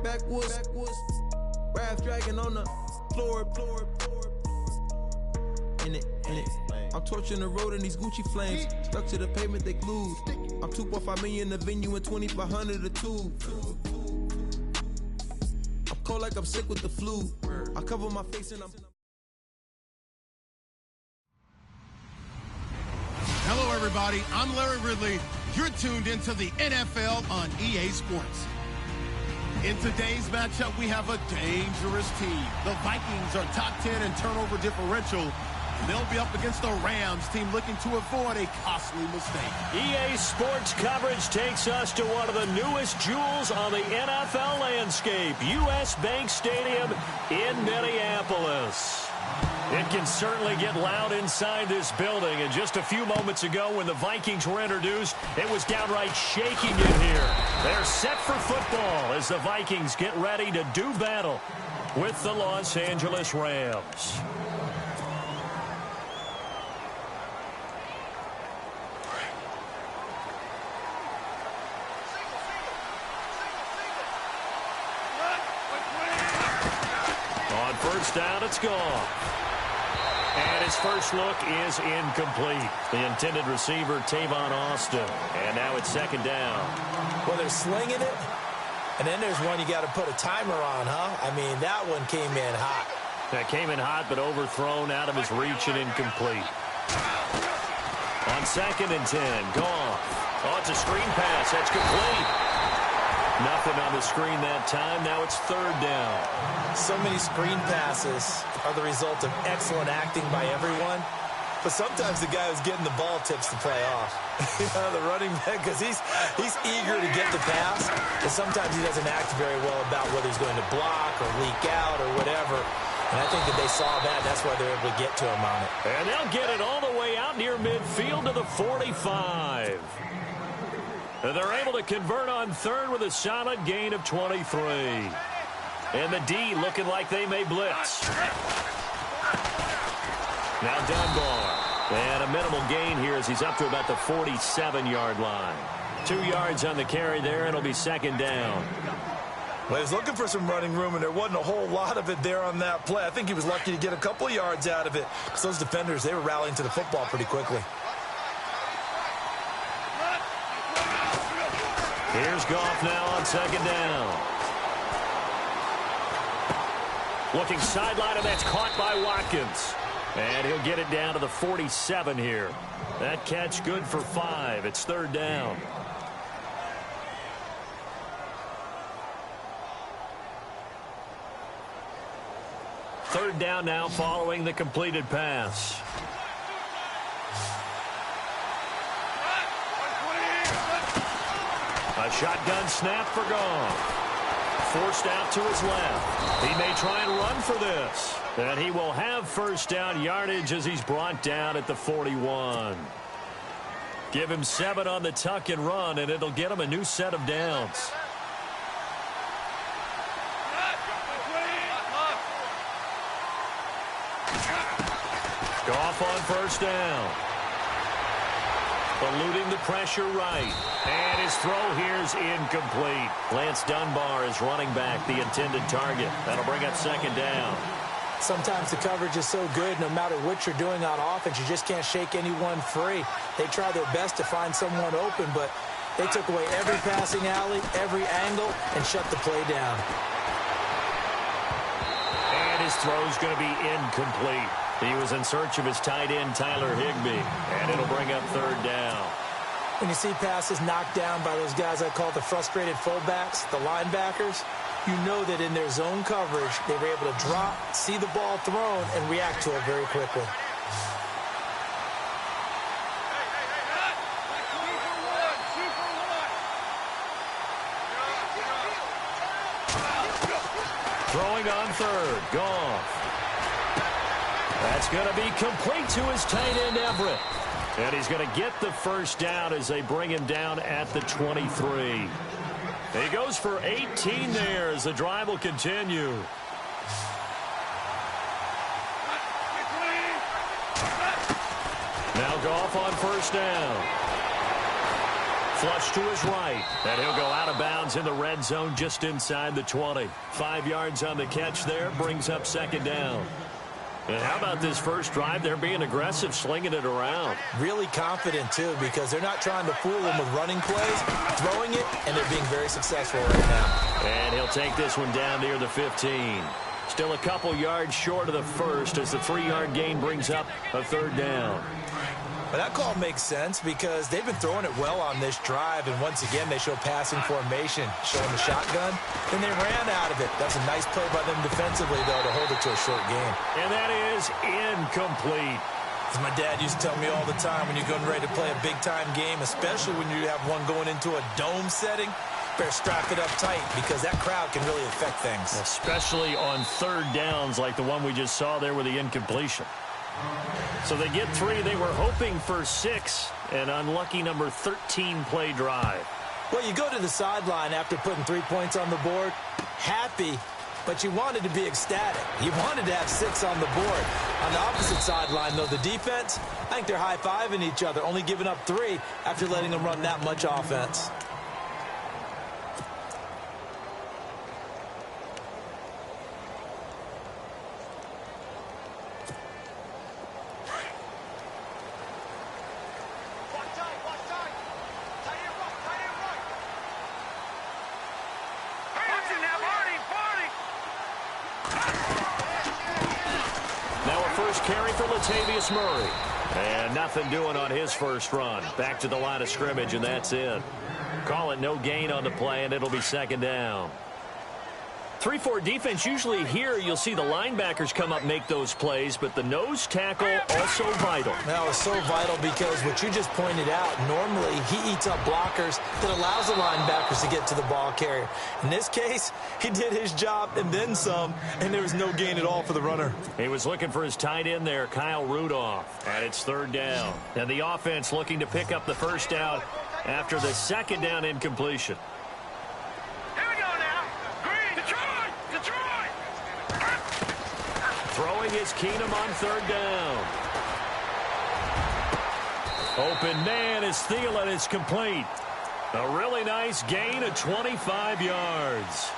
Backwoods, Raph dragging on the floor. In it. I'm torching the road in these Gucci flames. Stuck to the pavement, they glued. I'm 2.5 million in the venue and 2,500 a tube. I'm cold like I'm sick with the flu. I cover my face and I'm... Hello, everybody. I'm Larry Ridley. You're tuned into the NFL on EA Sports. In today's matchup, we have a dangerous team. The Vikings are top 10 in turnover differential. And they'll be up against the Rams team looking to avoid a costly mistake. EA Sports coverage takes us to one of the newest jewels on the NFL landscape, US Bank Stadium in Minneapolis. It can certainly get loud inside this building, and just a few moments ago when the Vikings were introduced, it was downright shaking in here. They're set for football as the Vikings get ready to do battle with the Los Angeles Rams. On first down, it's gone. And his first look is incomplete. The intended receiver, Tavon Austin. And now it's second down. Well, they're slinging it. And then there's one you got to put a timer on, huh? I mean, that one came in hot. That came in hot, but overthrown, out of his reach and incomplete. On second and 10, Goff. Oh, it's a screen pass. That's complete. Nothing on the screen that time. Now it's third down. So many screen passes are the result of excellent acting by everyone. But sometimes the guy who's getting the ball tips the play off. The running back, because he's eager to get the pass. But sometimes he doesn't act very well about whether he's going to block or leak out or whatever. And I think that they saw that. That's why they're able to get to him on it. And they'll get it all the way out near midfield to the 45. And they're able to convert on third with a solid gain of 23. And the D looking like they may blitz. Now Dunbar. And a minimal gain here as he's up to about the 47-yard line. 2 yards on the carry there, and it'll be second down. Well, he was looking for some running room, and there wasn't a whole lot of it there on that play. I think he was lucky to get a couple of yards out of it. Because those defenders, they were rallying to the football pretty quickly. Here's Goff now on second down. Looking sideline, and that's caught by Watkins. And he'll get it down to the 47 here. That catch good for 5. It's third down. Third down now following the completed pass. A shotgun snap for Goff. Forced out to his left. He may try and run for this. And he will have first down yardage as he's brought down at the 41. Give him 7 on the tuck and run, and it'll get him a new set of downs. Goff on first down. Eluding the pressure right. And his throw here is incomplete. Lance Dunbar is running back, the intended target. That'll bring up second down. Sometimes the coverage is so good, no matter what you're doing on offense, you just can't shake anyone free. They try their best to find someone open, but they took away every passing alley, every angle, and shut the play down. And his throw's going to be incomplete. He was in search of his tight end, Tyler Higbee, and it'll bring up third down. When you see passes knocked down by those guys I call the frustrated fullbacks, the linebackers, you know that in their zone coverage, they were able to drop, see the ball thrown, and react to it very quickly. Throwing on third, Goff. That's going to be complete to his tight end, Everett. And he's going to get the first down as they bring him down at the 23. He goes for 18 there as the drive will continue. Now Goff on first down. Flush to his right, and he'll go out of bounds in the red zone just inside the 20. 5 yards on the catch there, brings up second down. And how about this first drive? They're being aggressive, slinging it around. Really confident, too, because they're not trying to fool them with running plays, throwing it, and they're being very successful right now. And he'll take this one down near the 15. Still a couple yards short of the first as the 3-yard gain brings up a third down. But that call makes sense because they've been throwing it well on this drive, and once again, they show passing formation, showing the shotgun, and they ran out of it. That's a nice play by them defensively, though, to hold it to a short gain. And that is incomplete. As my dad used to tell me all the time, when you're getting ready to play a big-time game, especially when you have one going into a dome setting, better strap it up tight because that crowd can really affect things. Especially on third downs like the one we just saw there with the incompletion. So they get 3. They were hoping for 6. An unlucky number 13 play drive. Well, you go to the sideline after putting 3 points on the board, happy, but you wanted to be ecstatic. You wanted to have 6 on the board. On the opposite sideline, though, the defense, I think they're high-fiving each other, only giving up 3 after letting them run that much offense. Carry for Latavius Murray. And nothing doing on his first run. Back to the line of scrimmage, and that's it. Call it no gain on the play, and it'll be second down. 3-4 defense, usually here you'll see the linebackers come up make those plays, but the nose tackle also vital. Now, it's so vital because what you just pointed out, normally he eats up blockers that allows the linebackers to get to the ball carrier. In this case, he did his job and then some, and there was no gain at all for the runner. He was looking for his tight end there, Kyle Rudolph, and it's third down. And the offense looking to pick up the first down after the second down incompletion. Throwing is Keenum on third down. Open man is Thielen. It's complete. A really nice gain of 25 yards.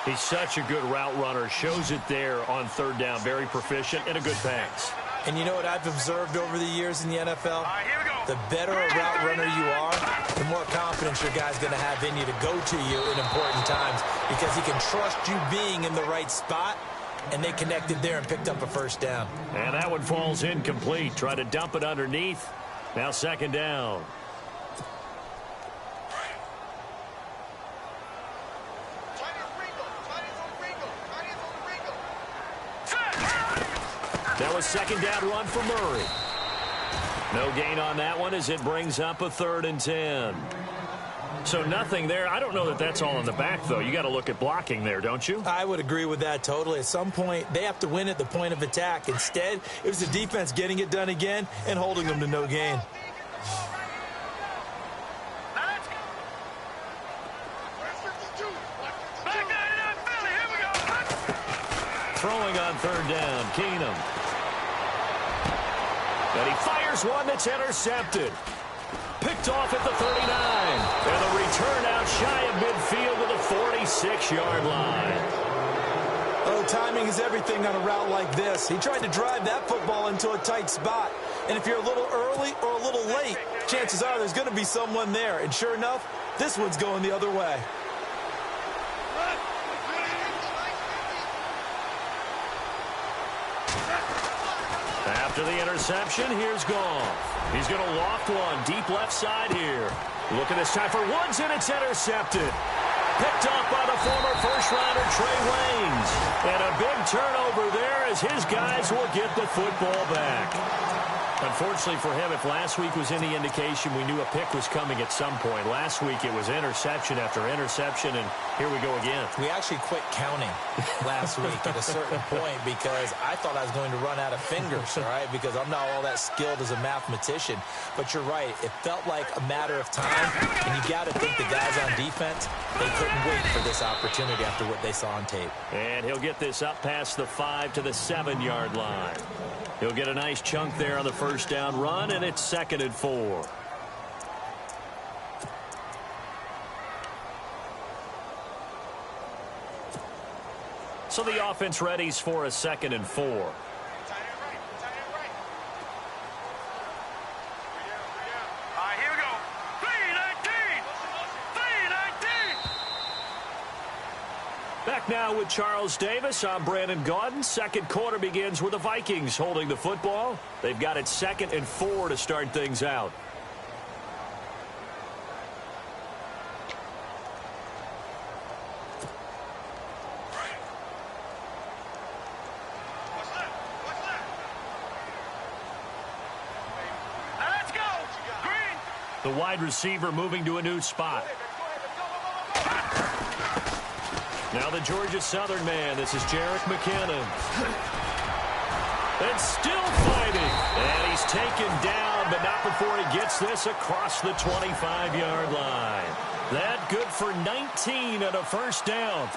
He's such a good route runner. Shows it there on third down. Very proficient and a good pass. And you know what I've observed over the years in the NFL? The better a route runner you are, the more confidence your guy's going to have in you to go to you in important times because he can trust you being in the right spot, and they connected there and picked up a first down. And that one falls incomplete. Try to dump it underneath. Now second down. That was second down run for Murray. No gain on that one as it brings up a 3rd and 10. So nothing there. I don't know that that's all in the back, though. You got to look at blocking there, don't you? I would agree with that totally. At some point, they have to win at the point of attack. Instead, it was the defense getting it done again and holding them to no gain. Throwing on third down, Keenum. And he fires one that's intercepted. Picked off at the 39. And the return out shy of midfield to the 46-yard line. Oh, timing is everything on a route like this. He tried to drive that football into a tight spot. And if you're a little early or a little late, chances are there's going to be someone there. And sure enough, this one's going the other way. After the interception, here's Goff. He's going to loft one deep left side here. Looking this time for Woods, and it's intercepted. Picked off by the former first-rounder Trey Waynes. And a big turnover there as his guys will get the football back. Unfortunately for him, if last week was any indication, we knew a pick was coming at some point. Last week it was interception after interception, and here we go again. We actually quit counting last week at a certain point because I thought I was going to run out of fingers, all right, because I'm not all that skilled as a mathematician. But you're right. It felt like a matter of time, and you got to think the guys on defense, they couldn't wait for this opportunity after what they saw on tape. And he'll get this up past the 5 to the 7-yard line. He'll get a nice chunk there on the first down run, and it's 2nd and 4. So the offense readies for a 2nd and 4. Back now with Charles Davis. I'm Brandon Gaudin. Second quarter begins with the Vikings holding the football. They've got it 2nd and 4 to start things out. Let's go! Green! The wide receiver moving to a new spot. Now the Georgia Southern man. This is Jerick McKinnon. And still fighting. And he's taken down, but not before he gets this across the 25-yard line. That good for 19 and a first down.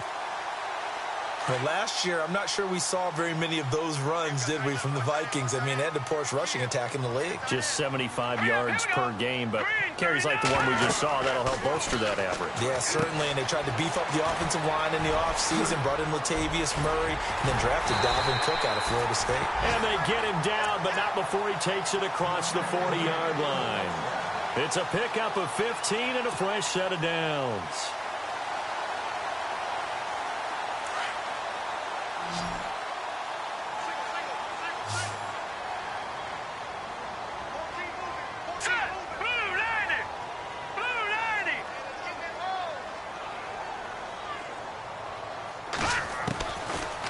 Well, last year, I'm not sure we saw very many of those runs, did we, from the Vikings? I mean, they had the poorest rushing attack in the league. Just 75 yards per game, but carries like the one we just saw, that'll help bolster that average. Yeah, certainly, and they tried to beef up the offensive line in the offseason, brought in Latavius Murray, and then drafted Dalvin Cook out of Florida State. And they get him down, but not before he takes it across the 40-yard line. It's a pickup of 15 and a fresh set of downs.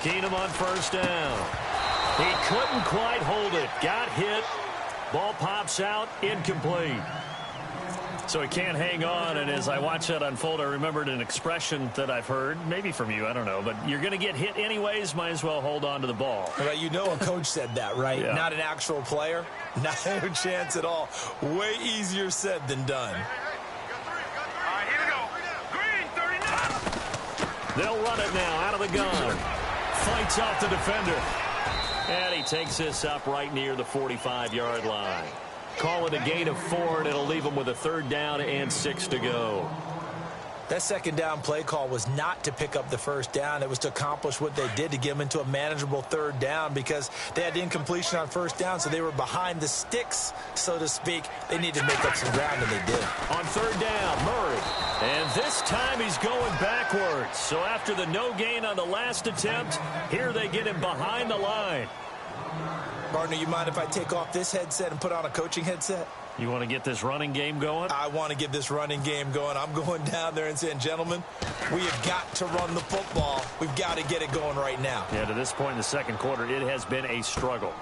Keenum on first down. He couldn't quite hold it. Got hit. Ball pops out. Incomplete. So he can't hang on, and as I watch that unfold, I remembered an expression that I've heard, maybe from you, I don't know, but you're going to get hit anyways, might as well hold on to the ball. Well, you know a coach said that, right? Yeah. Not an actual player. Not a chance at all. Way easier said than done. All right, here we go. Green, 39. They'll run it now out of the gun. Fights off the defender. And he takes this up right near the 45-yard line. Call it a gain of 4, and it'll leave them with a 3rd down and 6 to go. That 2nd down play call was not to pick up the 1st down. It was to accomplish what they did, to get them into a manageable 3rd down, because they had incompletion on 1st down, so they were behind the sticks, so to speak. They needed to make up some ground, and they did. On 3rd down, Murray. And this time he's going backwards. So after the no gain on the last attempt, here they get him behind the line. Partner, you mind if I take off this headset and put on a coaching headset? You want to get this running game going? I want to get this running game going. I'm going down there and saying, gentlemen, we have got to run the football. We've got to get it going right now. Yeah, to this point in the second quarter, it has been a struggle.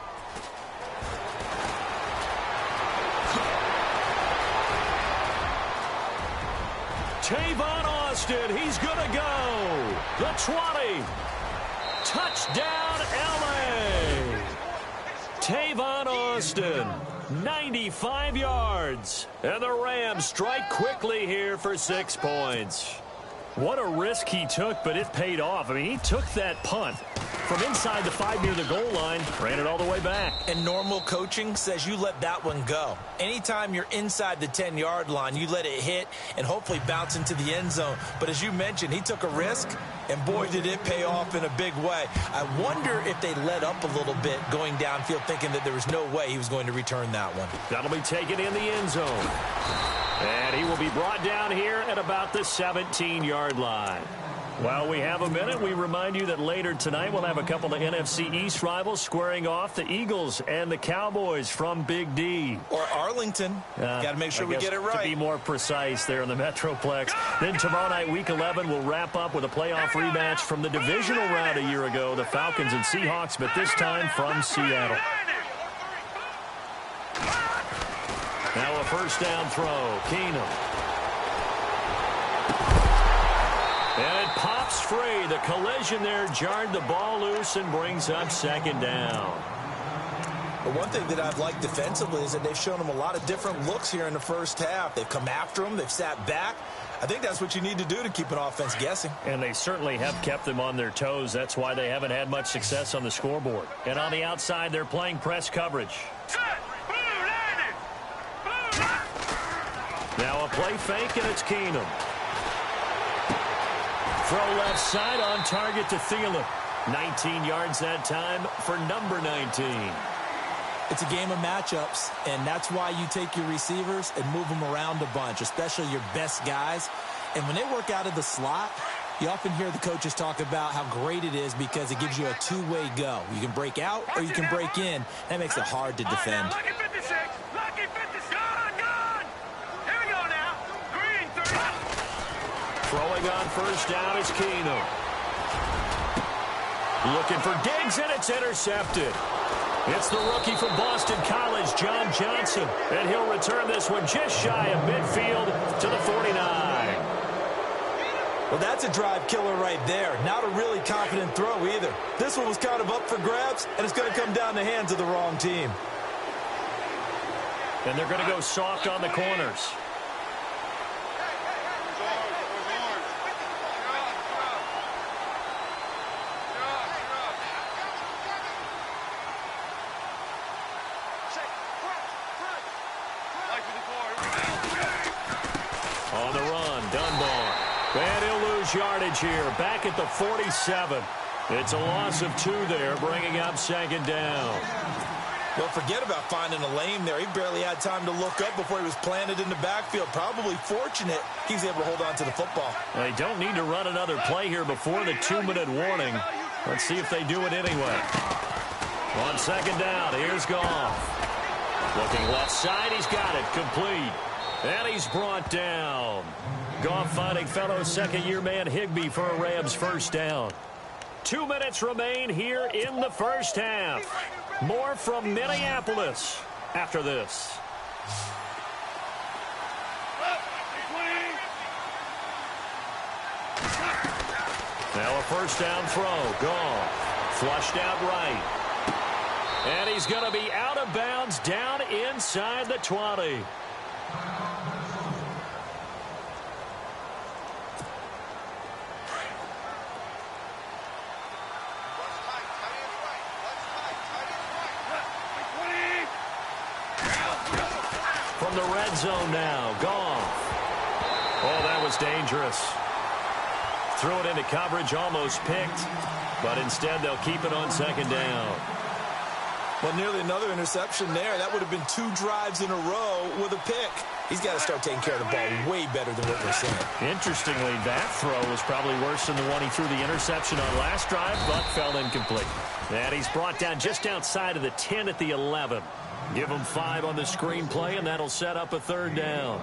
Tavon Austin, he's going to go. The 20. Touchdown, LA. Tavon Austin, 95 yards. And the Rams strike quickly here for 6 points. What a risk he took, but it paid off. I mean, he took that punt from inside the 5 near the goal line, ran it all the way back. And normal coaching says you let that one go. Anytime you're inside the 10-yard line, you let it hit and hopefully bounce into the end zone. But as you mentioned, he took a risk, and boy, did it pay off in a big way. I wonder if they let up a little bit going downfield, thinking that there was no way he was going to return that one. That'll be taken in the end zone. And he will be brought down here at about the 17-yard line. While we have a minute, we remind you that later tonight we'll have a couple of NFC East rivals squaring off, the Eagles and the Cowboys from Big D. Or Arlington. Got to make sure we get it right. To be more precise there in the Metroplex. Then tomorrow night, Week 11, we'll wrap up with a playoff rematch from the divisional round a year ago, the Falcons and Seahawks, but this time from Seattle. Now a first down throw. Keenum. And it pops free. The collision there jarred the ball loose and brings up 2nd down. But one thing that I've liked defensively is that they've shown them a lot of different looks here in the first half. They've come after them. They've sat back. I think that's what you need to do to keep an offense guessing. And they certainly have kept them on their toes. That's why they haven't had much success on the scoreboard. And on the outside, they're playing press coverage. Now a play fake, and it's Keenum. Throw left side on target to Thielen. 19 yards that time for number 19. It's a game of matchups, and that's why you take your receivers and move them around a bunch, especially your best guys. And when they work out of the slot, you often hear the coaches talk about how great it is because it gives you a two-way go. You can break out or you can break in. That makes it hard to defend. Lucky 56. Lucky 56. Gone. Here we go now. Green 30. Throwing on first down is Keenum. Looking for Diggs, and it's intercepted. It's the rookie from Boston College, John Johnson, and he'll return this one just shy of midfield to the 49. Well, that's a drive killer right there. Not a really confident throw either. This one was kind of up for grabs, and it's going to come down the hands of the wrong team. And they're going to go soft on the corners. On the run, Dunbar. And he'll lose yardage here, back at the 47. It's a loss of 2 there, bringing up second down. Well, forget about finding a lane there. He barely had time to look up before he was planted in the backfield. Probably fortunate he was able to hold on to the football. They don't need to run another play here before the 2-minute warning. Let's see if they do it anyway. On second down, here's Goff. Looking left side, he's got it, complete. And he's brought down. Goff finding fellow second-year man Higbee for a Rams first down. 2 minutes remain here in the first half. More from Minneapolis after this. Now a first down throw. Goff flushed out right. And he's going to be out of bounds down inside the 20. From the red zone now, Goff. Oh, that was dangerous. Threw it into coverage, almost picked, but instead they'll keep it on second down. Well, nearly another interception there. That would have been 2 drives in a row with a pick. He's got to start taking care of the ball way better than what we're seeing. Interestingly, that throw was probably worse than the one he threw the interception on last drive, but fell incomplete. And he's brought down just outside of the 10 at the 11. Give him 5 on the screenplay, and that'll set up a third down.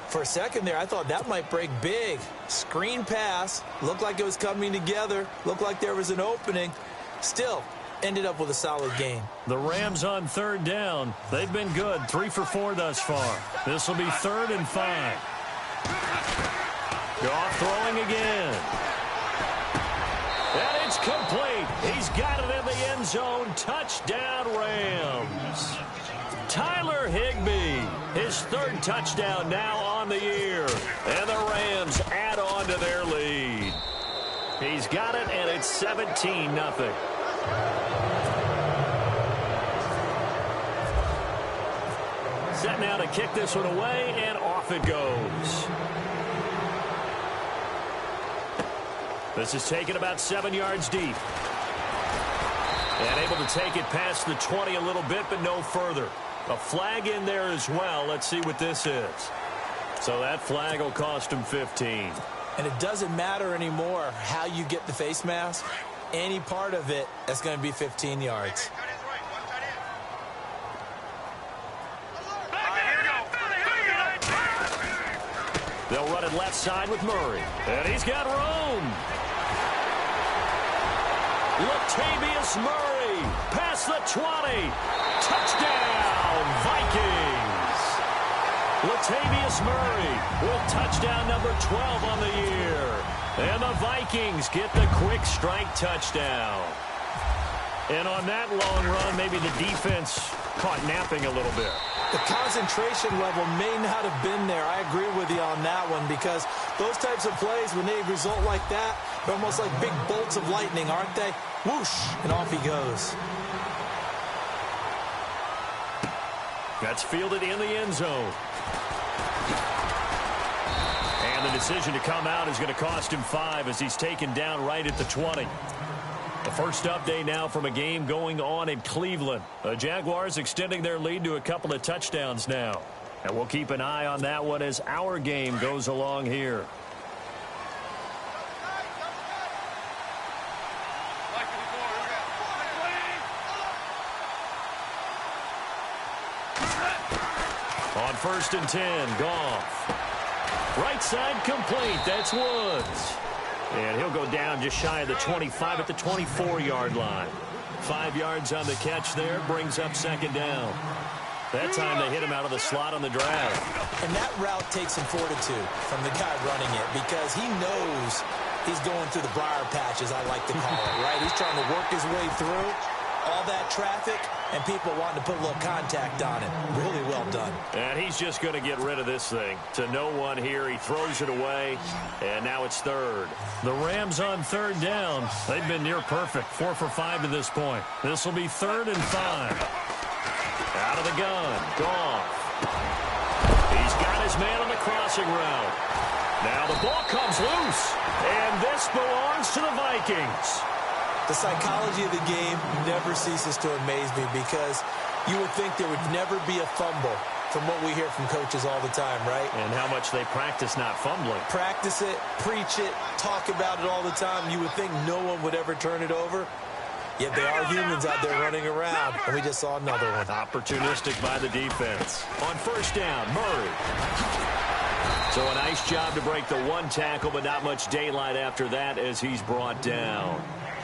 For a second there, I thought that might break big. Screen pass. Looked like it was coming together. Looked like there was an opening. Still, ended up with a solid gain. The Rams on third down. They've been good. 3 for 4 thus far. This will be 3rd and 5. Goff throwing again. And it's complete. He's got it in the end zone. Touchdown, Rams. Tyler Higbee, his 3rd touchdown now on the year. And the Rams add on to their lead. He's got it, and it's 17-0. Set now to kick this one away, and off it goes. This is taken about 7 yards deep. And able to take it past the 20 a little bit, but no further. A flag in there as well. Let's see what this is. So that flag will cost him 15. And it doesn't matter anymore how you get the face mask. Any part of it, that's going to be 15 yards. They'll run it left side with Murray. And he's got room. Latavius Murray past the 20. Touchdown, Vikings. Latavius Murray with touchdown number 12 on the year. And the Vikings get the quick strike touchdown. And on that long run, maybe the defense caught napping a little bit. The concentration level may not have been there. I agree with you on that one because those types of plays, when they result like that, they're almost like big bolts of lightning, aren't they? Whoosh, and off he goes. That's fielded in the end zone. And the decision to come out is going to cost him 5 as he's taken down right at the 20. The first update now from a game going on in Cleveland. The Jaguars extending their lead to a couple of touchdowns now. And we'll keep an eye on that one as our game goes along here. On 1st and 10, Goff. Right side complete. That's Woods. And he'll go down just shy of the 25 at the 24-yard line. 5 yards on the catch there. Brings up 2nd down. That time they hit him out of the slot on the drag. And that route takes some fortitude from the guy running it because he knows he's going through the briar patch, as I like to call it, right? He's trying to work his way through all that traffic and people wanting to put a little contact on it. Really well done. And he's just going to get rid of this thing. To no one here. He throws it away, and now it's 3rd. The Rams on 3rd down. They've been near perfect. 4 for 5 to this point. This will be 3rd and 5. Out of the gun. Goff. He's got his man on the crossing route. Now the ball comes loose, and this belongs to the Vikings. The psychology of the game never ceases to amaze me because you would think there would never be a fumble from what we hear from coaches all the time, right? And how much they practice not fumbling. Practice it, preach it, talk about it all the time. You would think no one would ever turn it over. Yet they are humans out there running around, and we just saw another one. Opportunistic by the defense. On 1st down, Murray. So a nice job to break the 1 tackle, but not much daylight after that as he's brought down.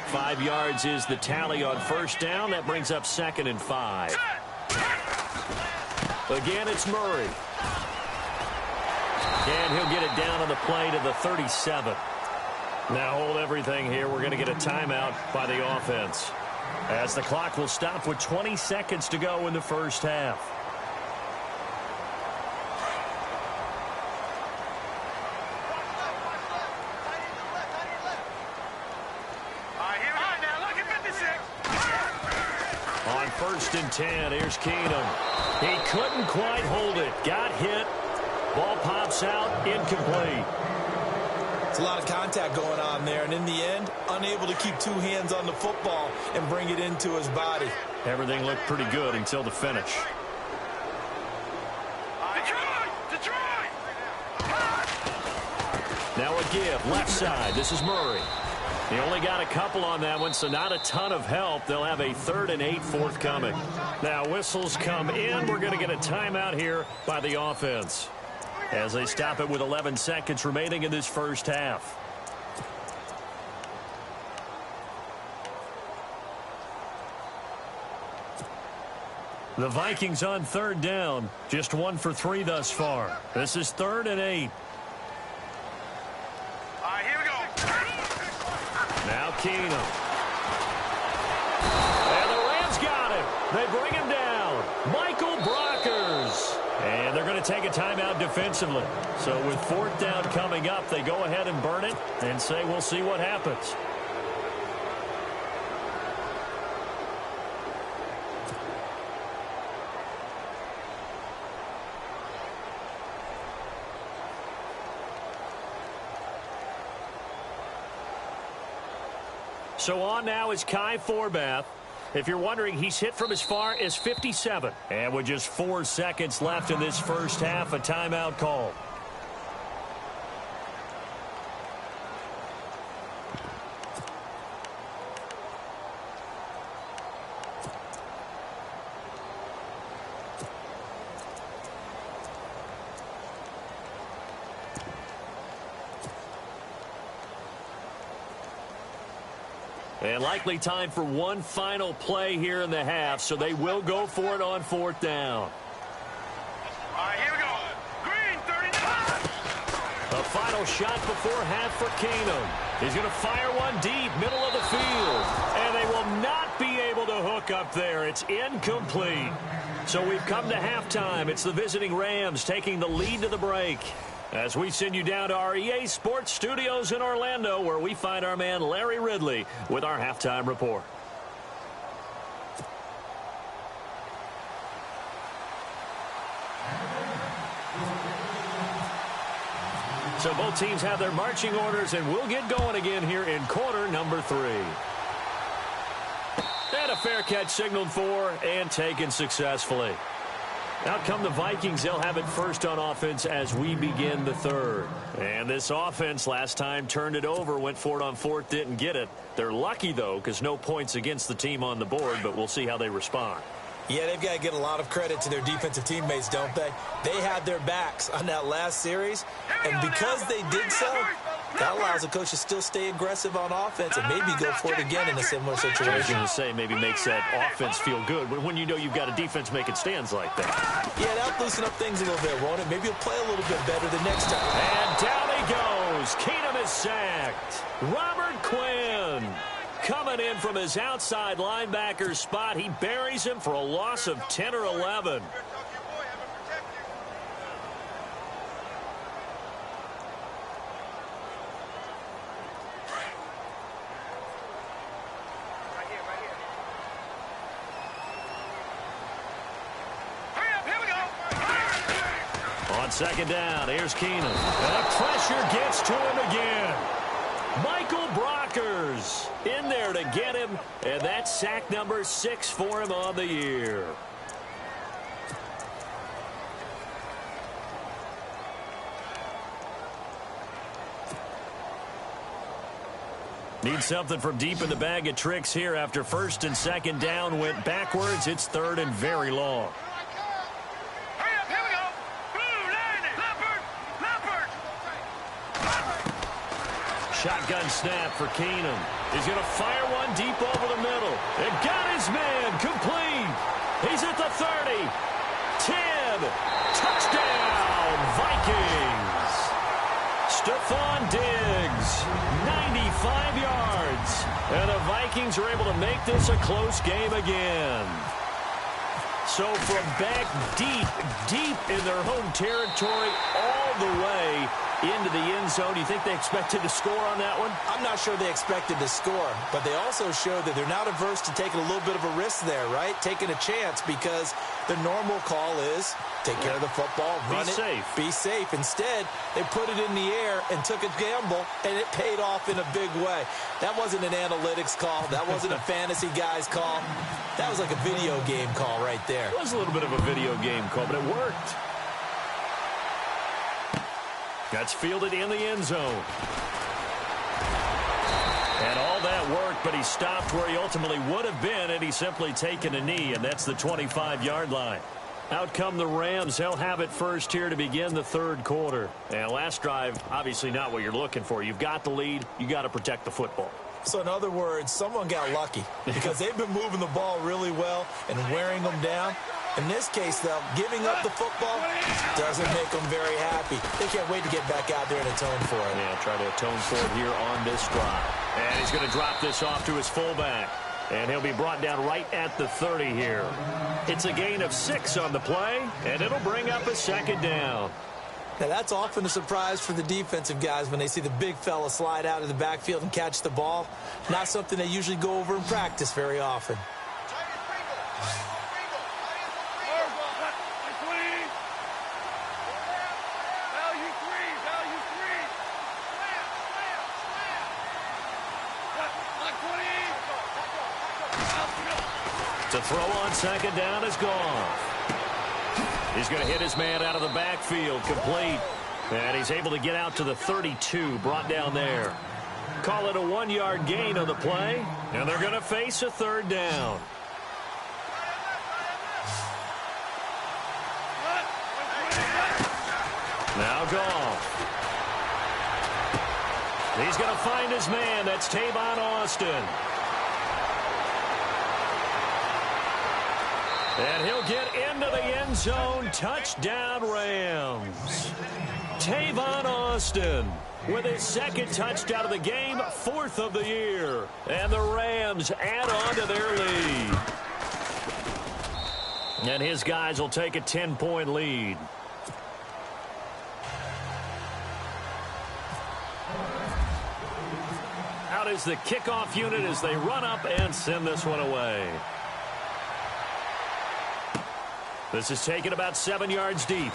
5 yards is the tally on 1st down. That brings up 2nd and 5. Again, it's Murray. And he'll get it down on the play to the 37. Now hold everything here. We're going to get a timeout by the offense, as the clock will stop with 20 seconds to go in the first half. On 1st and 10, here's Keenum. He couldn't quite hold it. Got hit. Ball pops out, incomplete. It's a lot of contact going on there, and in the end, unable to keep 2 hands on the football and bring it into his body. Everything looked pretty good until the finish. Now a give, left side. This is Murray. He only got a couple on that one, so not a ton of help. They'll have a 3rd and 8 forthcoming. Now whistles come in. We're going to get a timeout here by the offense, as they stop it with 11 seconds remaining in this first half. The Vikings on 3rd down. Just 1 for 3 thus far. This is 3rd and 8. All right, here we go. Now Keenum. And the Rams got him. They bring him down. Michael Brockers. And they're going to take a timeout defensively. So with 4th down coming up, they go ahead and burn it and say we'll see what happens. So on now is Kai Forbath. If you're wondering, he's hit from as far as 57. And with just 4 seconds left in this first half, a timeout call. And likely time for one final play here in the half, so they will go for it on 4th down. All right, here we go. Green, 39. A final shot before half for Keenum. He's going to fire one deep, middle of the field. And they will not be able to hook up there. It's incomplete. So we've come to halftime. It's the visiting Rams taking the lead to the break, as we send you down to our EA Sports Studios in Orlando, where we find our man Larry Ridley with our halftime report. So both teams have their marching orders, and we'll get going again here in quarter number 3. And a fair catch signaled for and taken successfully. Out come the Vikings. They'll have it first on offense as we begin the third. And this offense last time turned it over, went for it on fourth, didn't get it. They're lucky, though, because no points against the team on the board, but we'll see how they respond. Yeah, they've got to get a lot of credit to their defensive teammates, don't they? They had their backs on that last series, and because they did so, that allows the coach to still stay aggressive on offense and maybe go for it again in a similar situation. I was going to say, maybe makes that offense feel good when you know you've got a defense making stands like that. Yeah, that'll loosen up things a little bit, won't it? Maybe he'll play a little bit better the next time. And down he goes. Keenum is sacked. Robert Quinn coming in from his outside linebacker spot. He buries him for a loss of 10 or 11. On second down, here's Keenum. And pressure gets to him again. Michael Brockers in there to get him, and that's sack number 6 for him on the year. Need something from deep in the bag of tricks here after first and second down went backwards. It's third and very long. Shotgun snap for Keenum. He's going to fire one deep over the middle. It got his man complete. He's at the 30. 10. Touchdown, Vikings. Stephon Diggs, 95 yards. And the Vikings are able to make this a close game again. So from back deep in their home territory all the way into the end zone. Do you think they expected to score on that one? I'm not sure they expected to score, but they also showed that they're not averse to taking a little bit of a risk there, right? Taking a chance, because the normal call is take care of the football, run it, be safe. Instead, they put it in the air and took a gamble, and it paid off in a big way. That wasn't an analytics call. That wasn't a fantasy guy's call. That was like a video game call right there. It was a little bit of a video game call, but it worked. That's fielded in the end zone. And all that worked, but he stopped where he ultimately would have been, and he's simply taken a knee, and that's the 25-yard line. Out come the Rams. They'll have it first here to begin the third quarter. And last drive, obviously not what you're looking for. You've got the lead. You got to protect the football. So in other words, someone got lucky because they've been moving the ball really well and wearing them down. In this case, though, giving up the football doesn't make them very happy. They can't wait to get back out there and atone for it. Yeah, try to atone for it here on this drive. And he's going to drop this off to his fullback. And he'll be brought down right at the 30 here. It's a gain of 6 on the play, and it'll bring up a second down. Now, that's often a surprise for the defensive guys when they see the big fella slide out of the backfield and catch the ball. Not something they usually go over in practice very often. To throw on second down is gone. He's going to hit his man out of the backfield, complete. And he's able to get out to the 32, brought down there. Call it a 1-yard gain on the play, and they're going to face a third down. Now Goff. He's going to find his man. That's Tavon Austin. And he'll get into the end zone. Touchdown, Rams. Tavon Austin with his second touchdown of the game, 4th of the year. And the Rams add on to their lead. And his guys will take a 10-point lead. Out is the kickoff unit as they run up and send this one away. This is taken about 7 yards deep.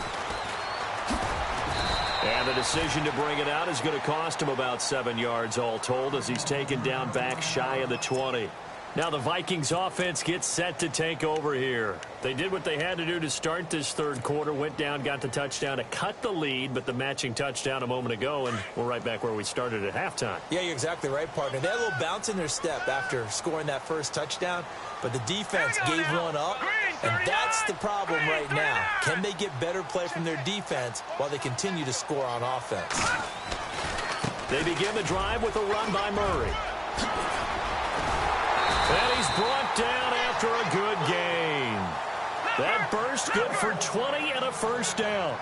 And the decision to bring it out is going to cost him about 7 yards all told as he's taken down back shy of the 20. Now the Vikings offense gets set to take over here. They did what they had to do to start this third quarter, went down, got the touchdown to cut the lead, but the matching touchdown a moment ago, and we're right back where we started at halftime. Yeah, you're exactly right, partner. They had a little bounce in their step after scoring that first touchdown, but the defense gave one up, and that's the problem right now. Can they get better play from their defense while they continue to score on offense? They begin the drive with a run by Murray. And he's brought down after a good gain. That burst good for 20 and a first down.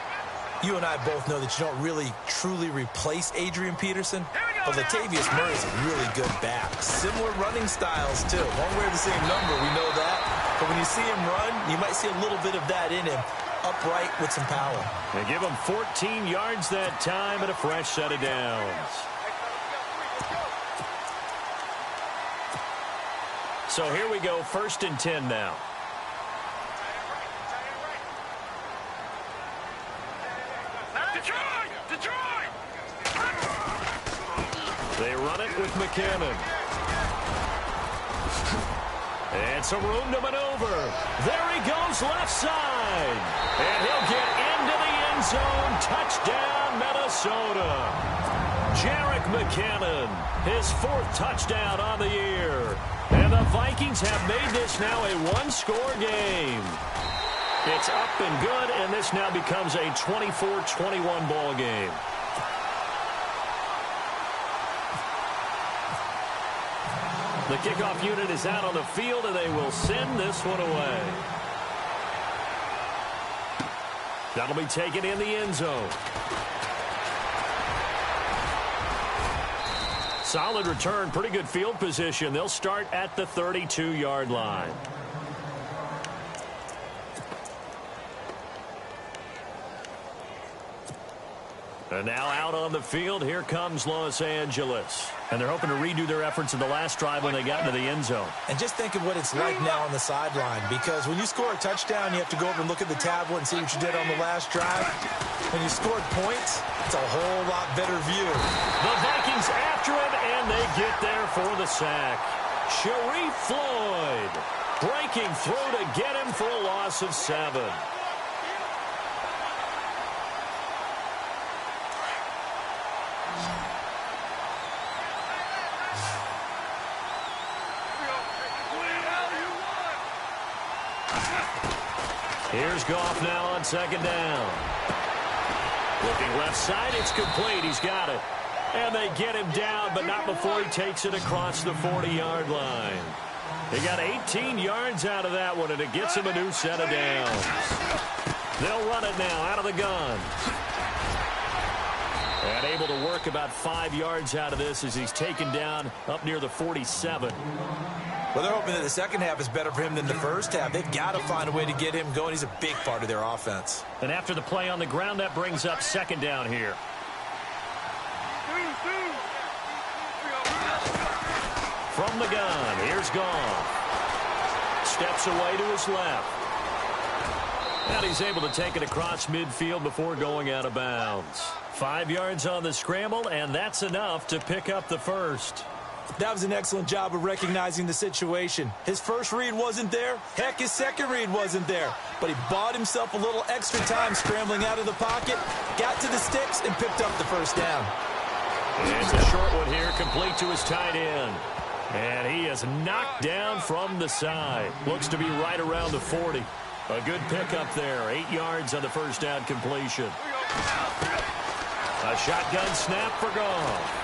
You and I both know that you don't really truly replace Adrian Peterson, but Latavius Murray's a really good back. Similar running styles, too. Won't wear the same number, we know that. But when you see him run, you might see a little bit of that in him, upright with some power. They give him 14 yards that time and a fresh set of downs. So here we go, 1st and 10 now. Detroit! They run it with McKinnon. And some room to maneuver. There he goes left side. And he'll get into the end zone. Touchdown, Minnesota. Jerick McKinnon, his 4th touchdown on the year. And the Vikings have made this now a one-score game. It's up and good, and this now becomes a 24-21 ball game. The kickoff unit is out on the field, and they will send this one away. That'll be taken in the end zone. Solid return, pretty good field position. They'll start at the 32-yard line. And now out on the field, here comes Los Angeles. And they're hoping to redo their efforts in the last drive when they got into the end zone. And just think of what it's like now on the sideline, because when you score a touchdown, you have to go over and look at the tablet and see what you did on the last drive. When you scored points, it's a whole lot better view. The Vikings after it, and they get there for the sack. Sharif Floyd breaking through to get him for a loss of 7. Here's Goff now on 2nd down. Looking left side, it's complete. He's got it. And they get him down, but not before he takes it across the 40-yard line. He got 18 yards out of that one, and it gets him a new set of downs. They'll run it now out of the gun. And able to work about 5 yards out of this as he's taken down up near the 47. Well, they're hoping that the second half is better for him than the first half. They've got to find a way to get him going. He's a big part of their offense. And after the play on the ground, that brings up 2nd down here. From the gun, here's Goff. Steps away to his left. And he's able to take it across midfield before going out of bounds. 5 yards on the scramble, and that's enough to pick up the first. That was an excellent job of recognizing the situation. His first read wasn't there. Heck, his second read wasn't there. But he bought himself a little extra time scrambling out of the pocket, got to the sticks, and picked up the first down. It's a short one here, complete to his tight end. And he is knocked down from the side. Looks to be right around the 40. A good pickup there. 8 yards on the first down completion. A shotgun snap for Goff.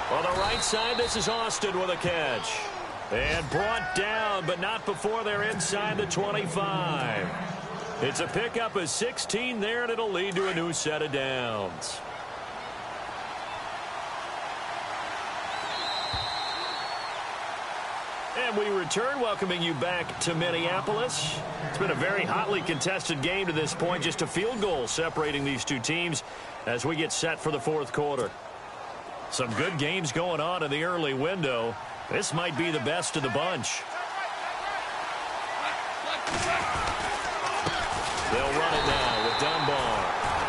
On the right side, this is Austin with a catch. And brought down, but not before they're inside the 25. It's a pickup of 16 there, and it'll lead to a new set of downs. And we return, welcoming you back to Minneapolis. It's been a very hotly contested game to this point. Just a field goal separating these two teams as we get set for the 4th quarter. Some good games going on in the early window. This might be the best of the bunch. They'll run it now with Dunbar.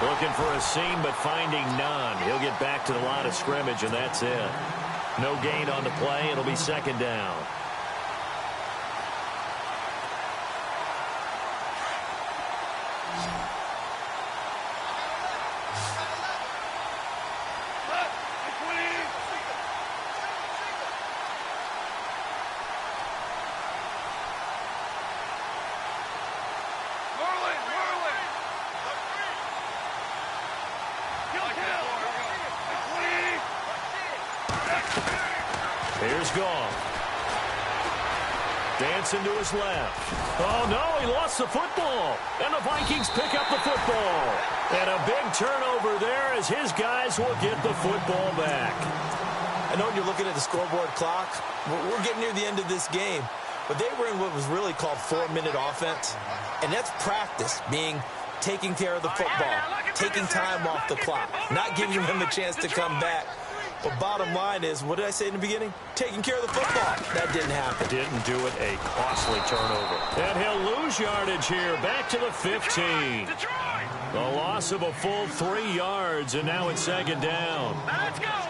Looking for a seam, but finding none. He'll get back to the line of scrimmage, and that's it. No gain on the play. It'll be second down. Here's Goff. Dancing to his left. Oh, no, he lost the football. And the Vikings pick up the football. And a big turnover there as his guys will get the football back. I know when you're looking at the scoreboard clock, we're getting near the end of this game. But they were in what was really called 4-minute offense. And that's practice, being taking care of the football, taking time off the clock, not giving them a chance to come back. But bottom line is, what did I say in the beginning? Taking care of the football. That didn't happen. Didn't do it. A costly turnover. And he'll lose yardage here. Back to the 15. The loss of a full 3 yards, and now it's second down.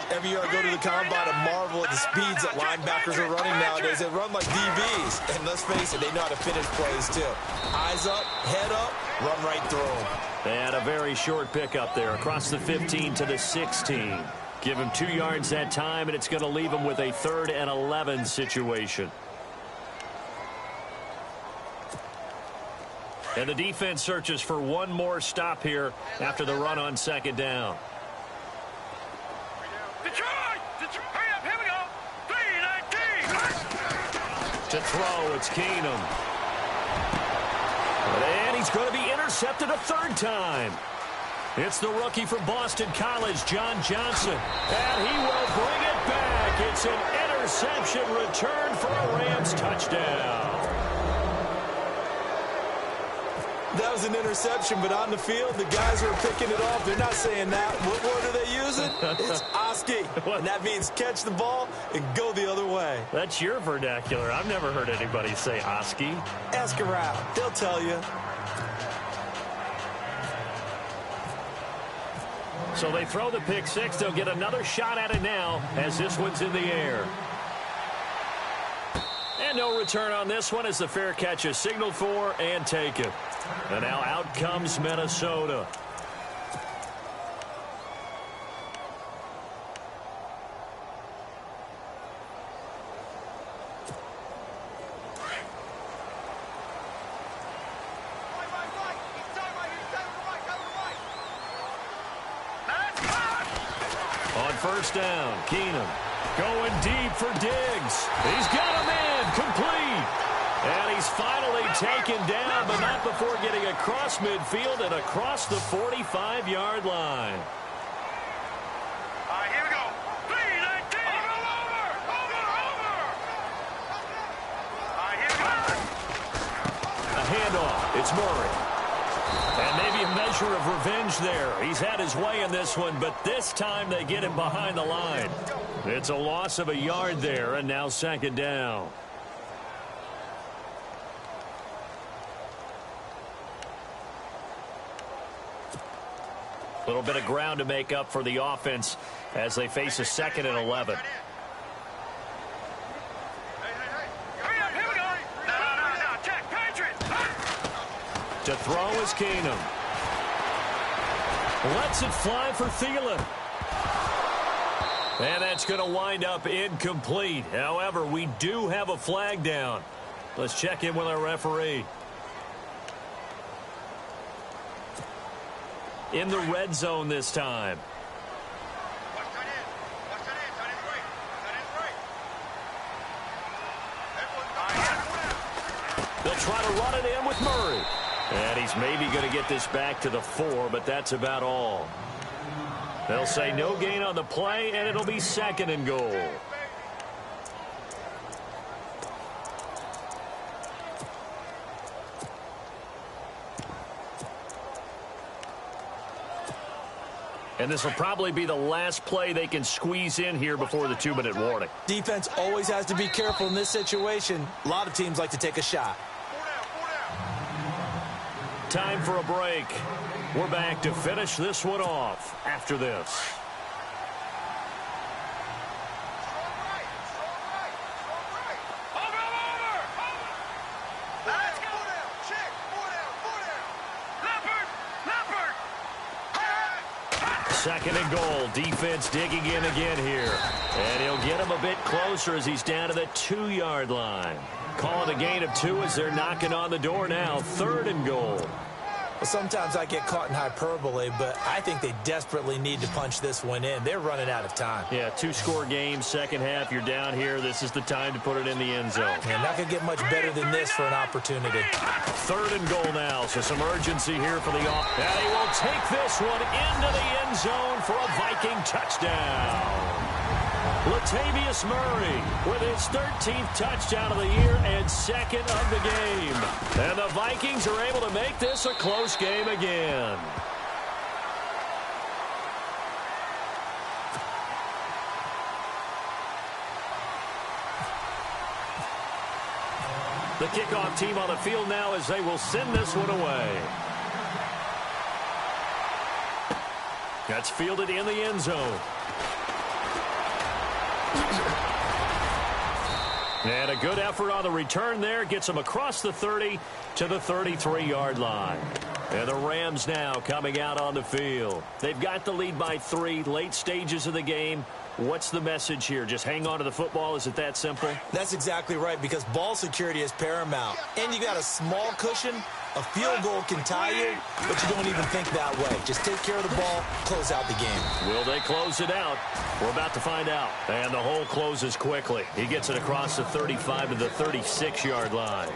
Every year I go to the combine and marvel at the speeds that linebackers are running nowadays. They run like DBs. And let's face it, they know how to finish plays too. Eyes up, head up, run right through them. And a very short pickup there across the 15 to the 16. Give him 2 yards that time, and it's going to leave him with a 3rd and 11 situation. And the defense searches for one more stop here after the run on second down. Detroit! Hurry up, here we go! 3-19! To throw, it's Keenum. And he's going to be intercepted a 3rd time. It's the rookie from Boston College, John Johnson. And he will bring it back. It's an interception return for a Rams touchdown. That was an interception, but on the field, the guys who are picking it off, they're not saying that. What word are they using? It's Oski. And that means catch the ball and go the other way. That's your vernacular. I've never heard anybody say Oski. Ask around. They'll tell you. So they throw the pick six. They'll get another shot at it now as this one's in the air. And no return on this one as the fair catch is signaled for and taken. And now out comes Minnesota. On first down, Keenum going deep for Diggs. He's got a man complete. And he's finally taken down, but not before getting across midfield and across the 45-yard line. All right, here we go. 3-19. Over. All right, here we go. A handoff. It's Murray. And maybe a measure of revenge there. He's had his way in this one, but this time they get him behind the line. It's a loss of a yard there, and now second down. A little bit of ground to make up for the offense as they face a 2nd and 11. Hurry up, here we go. No. Check, Patriots. To throw is Keenum. Lets it fly for Thielen. And that's going to wind up incomplete. However, we do have a flag down. Let's check in with our referee. In the red zone this time. They'll try to run it in with Murray. And he's maybe going to get this back to the 4, but that's about all. They'll say no gain on the play, and it'll be 2nd and goal. And this will probably be the last play they can squeeze in here before the 2-minute warning. Defense always has to be careful in this situation. A lot of teams like to take a shot. Time for a break. We're back to finish this one off after this. Second and goal. Defense digging in again here. And he'll get him a bit closer as he's down to the 2-yard line. Calling a gain of 2 as they're knocking on the door now. Third and goal. Well, sometimes I get caught in hyperbole, but I think they desperately need to punch this one in. They're running out of time. Yeah, 2-score game, second half. You're down here. This is the time to put it in the end zone. And not going to get much better than this for an opportunity. Third and goal now, so some urgency here for the off. And he will take this one into the end zone for a Viking touchdown. Latavius Murray with his 13th touchdown of the year and second of the game. And the Vikings are able to make this a close game again. The kickoff team on the field now as they will send this one away. That's fielded in the end zone. And a good effort on the return there. Gets him across the 30 to the 33-yard line. And the Rams now coming out on the field. They've got the lead by 3, late stages of the game. What's the message here? Just hang on to the football? Is it that simple? That's exactly right, because ball security is paramount. And you got a small cushion. A field goal can tie you, but you don't even think that way. Just take care of the ball, close out the game. Will they close it out? We're about to find out. And the hole closes quickly. He gets it across the 35 to the 36-yard line.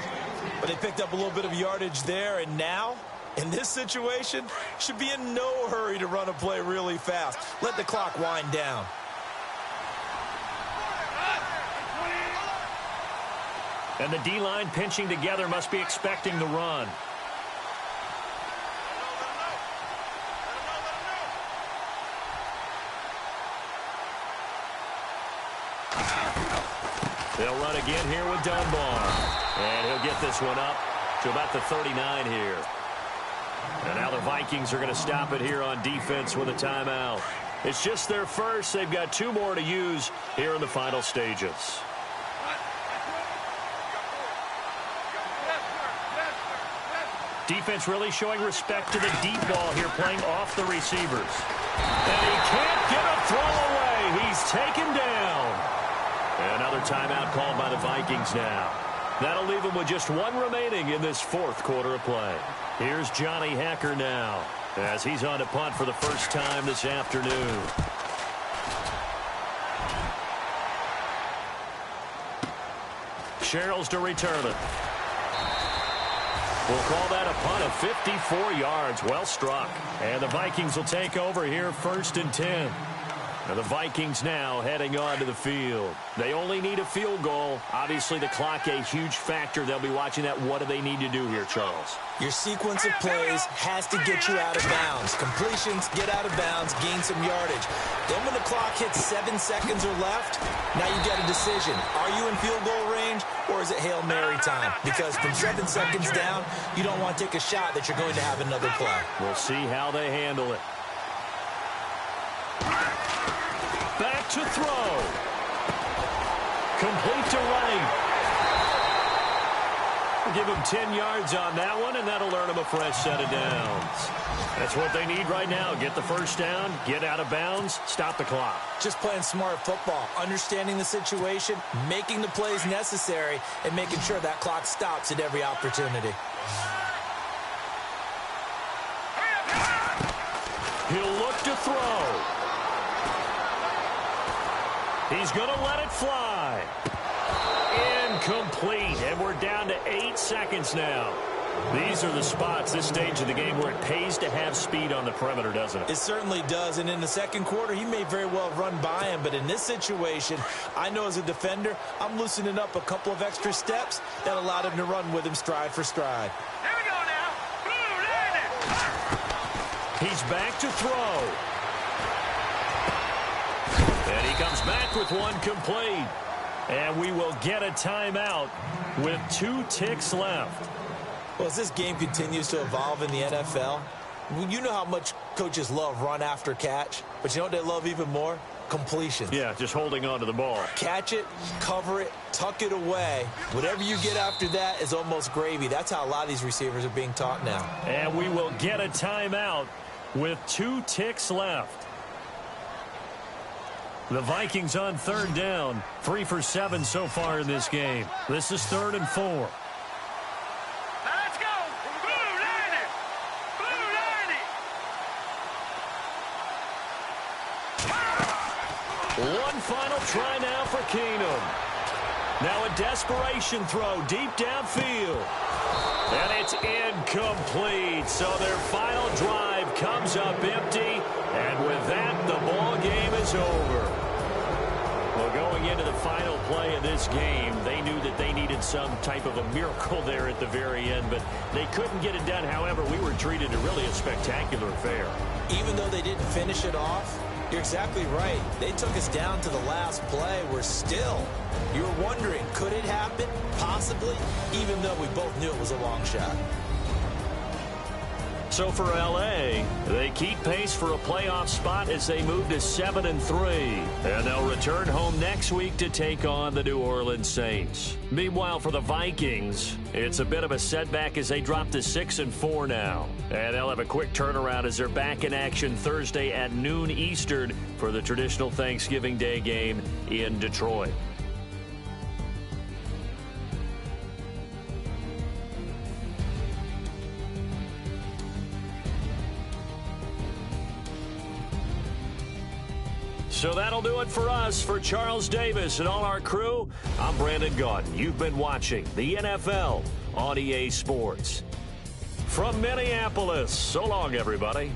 But they picked up a little bit of yardage there, and now, in this situation, should be in no hurry to run a play really fast. Let the clock wind down. And the D-line pinching together must be expecting the run. They'll run again here with Dunbar. And he'll get this one up to about the 39 here. And now the Vikings are going to stop it here on defense with a timeout. It's just their first. They've got 2 more to use here in the final stages. Defense really showing respect to the deep ball here, playing off the receivers. And he can't get a throw away. He's taken down. And another timeout called by the Vikings now. That'll leave him with just 1 remaining in this 4th quarter of play. Here's Johnny Hacker now as he's on to punt for the first time this afternoon. Sherrills to return it. We'll call that a punt of 54 yards. Well struck. And the Vikings will take over here, 1st and 10. Now the Vikings now heading on to the field. They only need a field goal. Obviously the clock a huge factor. They'll be watching that. What do they need to do here, Charles? Your sequence of plays has to get you out of bounds. Completions, get out of bounds, gain some yardage. Then when the clock hits 7 seconds or left, now you get a decision. Are you in field goal range or is it Hail Mary time? Because from 7 seconds down, you don't want to take a shot that you're going to have another play. We'll see how they handle it. Back to throw. Complete to right. Give him 10 yards on that one, and that'll earn him a fresh set of downs. That's what they need right now. Get the first down, get out of bounds, stop the clock. Just playing smart football, understanding the situation, making the plays necessary, and making sure that clock stops at every opportunity. He'll look to throw. He's going to let it fly. Incomplete, and we're down to 8 seconds now. These are the spots, this stage of the game, where it pays to have speed on the perimeter, doesn't it? It certainly does, and in the second quarter, he may very well run by him, but in this situation, I know as a defender, I'm loosening up a couple of extra steps that allowed him to run with him stride for stride. Here we go now. Blue, landing. He's back to throw. And he comes back with one complete. And we will get a timeout with 2 ticks left. Well, as this game continues to evolve in the NFL, you know how much coaches love run after catch, but you know what they love even more? Completions. Yeah, just holding on to the ball. Catch it, cover it, tuck it away. Whatever you get after that is almost gravy. That's how a lot of these receivers are being taught now. And we will get a timeout with 2 ticks left. The Vikings on third down, 3 for 7 so far in this game. This is 3rd and 4. Now let's go. Blue Lightning. Blue Lightning. One final try now for Keenum. Now a desperation throw deep downfield. And it's incomplete. So their final drive comes up empty. And with that, the ball game is over. Well, going into the final play of this game, they knew that they needed some type of a miracle there at the very end, but they couldn't get it done. However, we were treated to really a spectacular affair. Even though they didn't finish it off, you're exactly right. They took us down to the last play. You're wondering, could it happen? Possibly, even though we both knew it was a long shot. So for L.A., they keep pace for a playoff spot as they move to 7-3. And they'll return home next week to take on the New Orleans Saints. Meanwhile, for the Vikings, it's a bit of a setback as they drop to 6-4 now. And they'll have a quick turnaround as they're back in action Thursday at noon Eastern for the traditional Thanksgiving Day game in Detroit. So that'll do it for us. For Charles Davis and all our crew, I'm Brandon Gaudin. You've been watching the NFL on EA Sports. From Minneapolis, so long, everybody.